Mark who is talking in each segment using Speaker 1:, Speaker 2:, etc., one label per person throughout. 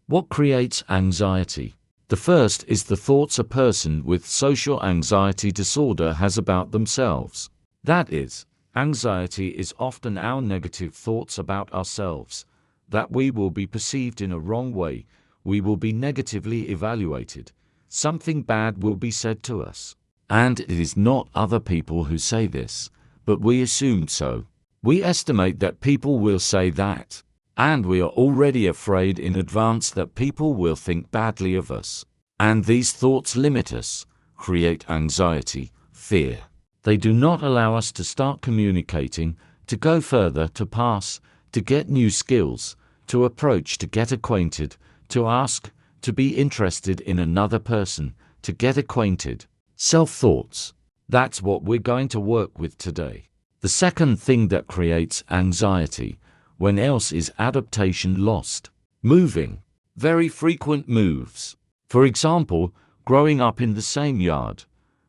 Speaker 1: What creates anxiety? The first is the thoughts a person with social anxiety disorder has about themselves. That is, anxiety is often our negative thoughts about ourselves, that we will be perceived in a wrong way, we will be negatively evaluated, something bad will be said to us. And it is not other people who say this, but we assume so. We estimate that people will say that, and we are already afraid in advance that people will think badly of us. And these thoughts limit us, create anxiety, fear. They do not allow us to start communicating, to go further, to pass, to get new skills, to approach, to get acquainted, to ask, to be interested in another person, to get acquainted. Self-thoughts. That's what we're going to work with today. The second thing that creates anxiety, when else, is adaptation lost. Moving. Very frequent moves. For example, growing up in the same yard,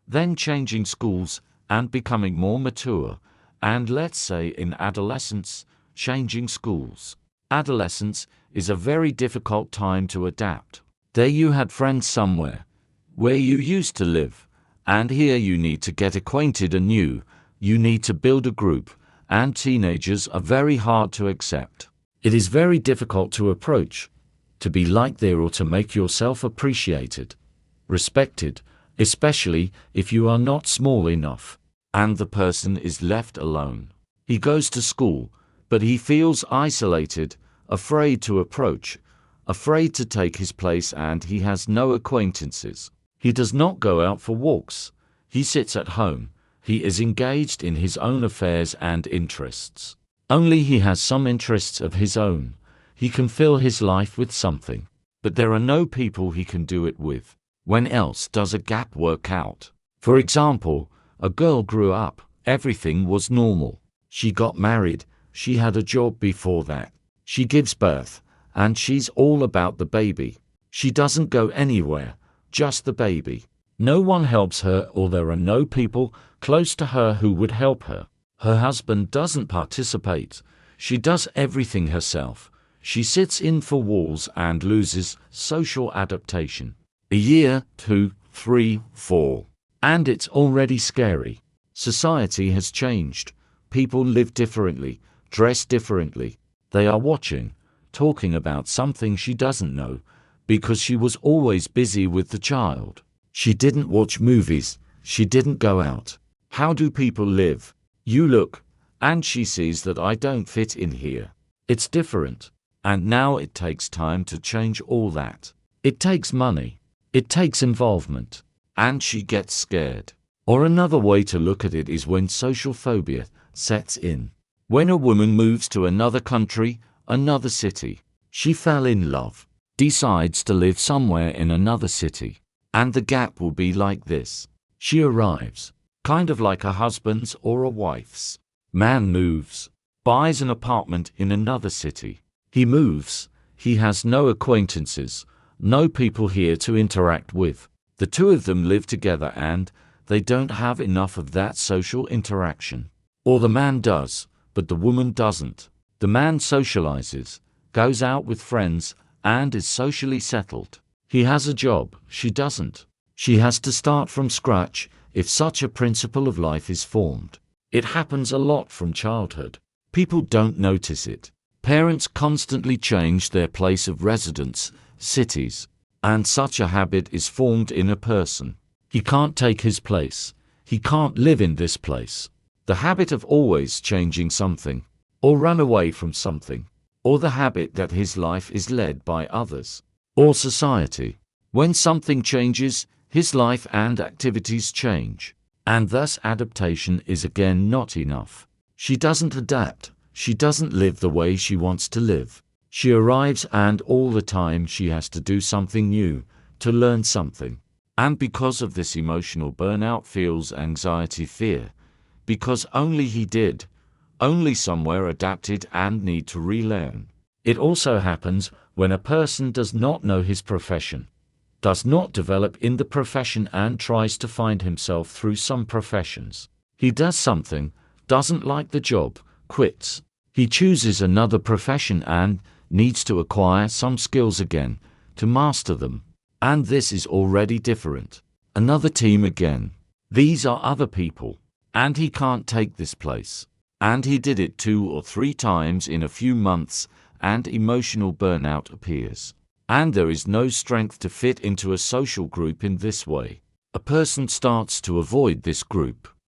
Speaker 1: then changing schools and becoming more mature, and let's say in adolescence, changing schools. Adolescence is a very difficult time to adapt. There you had friends somewhere, where you used to live, and here you need to get acquainted anew, you need to build a group, and teenagers are very hard to accept. It is very difficult to approach, to be liked there or to make yourself appreciated, respected, especially if you are not small enough, and the person is left alone. He goes to school, but he feels isolated, afraid to approach, afraid to take his place, and he has no acquaintances. He does not go out for walks. He sits at home. He is engaged in his own affairs and interests. Only he has some interests of his own. He can fill his life with something, but there are no people he can do it with. When else does a gap work out? For example, a girl grew up, everything was normal. She got married, she had a job before that. She gives birth, and she's all about the baby. She doesn't go anywhere, just the baby. No one helps her, or there are no people close to her who would help her. Her husband doesn't participate. She does everything herself. She sits in four walls and loses social adaptation. A year, 2, 3, 4. And it's already scary. Society has changed. People live differently, dress differently. They are watching, talking about something she doesn't know, because she was always busy with the child. She didn't watch movies. She didn't go out. How do people live? You look, and she sees that I don't fit in here. It's different. And now it takes time to change all that. It takes money. It takes involvement. And she gets scared. Or another way to look at it is when social phobia sets in. When a woman moves to another country, another city, she fell in love, decides to live somewhere in another city. And the gap will be like this. She arrives, kind of like a husband's or a wife's. Man moves, buys an apartment in another city. He moves, he has no acquaintances, no people here to interact with. The two of them live together and they don't have enough of that social interaction. Or the man does, but the woman doesn't. The man socializes, goes out with friends, and is socially settled. He has a job, she doesn't. She has to start from scratch if such a principle of life is formed. It happens a lot from childhood. People don't notice it. Parents constantly change their place of residence, cities, and such a habit is formed in a person. He can't take his place. He can't live in this place. The habit of always changing something, or run away from something, or the habit that his life is led by others, or society. When something changes, his life and activities change, and thus adaptation is again not enough. She doesn't adapt. She doesn't live the way she wants to live. She arrives and all the time she has to do something new, to learn something. And because of this emotional burnout feels anxiety, fear, because only he did, only somewhere adapted and need to relearn. It also happens when a person does not know his profession, does not develop in the profession and tries to find himself through some professions. He does something, doesn't like the job, quits. He chooses another profession and needs to acquire some skills again to master them. And this is already different. Another team again. These are other people. And he can't take this place. And he did it 2 or 3 times in a few months, and emotional burnout appears. And there is no strength to fit into a social group in this way. A person starts to avoid this group.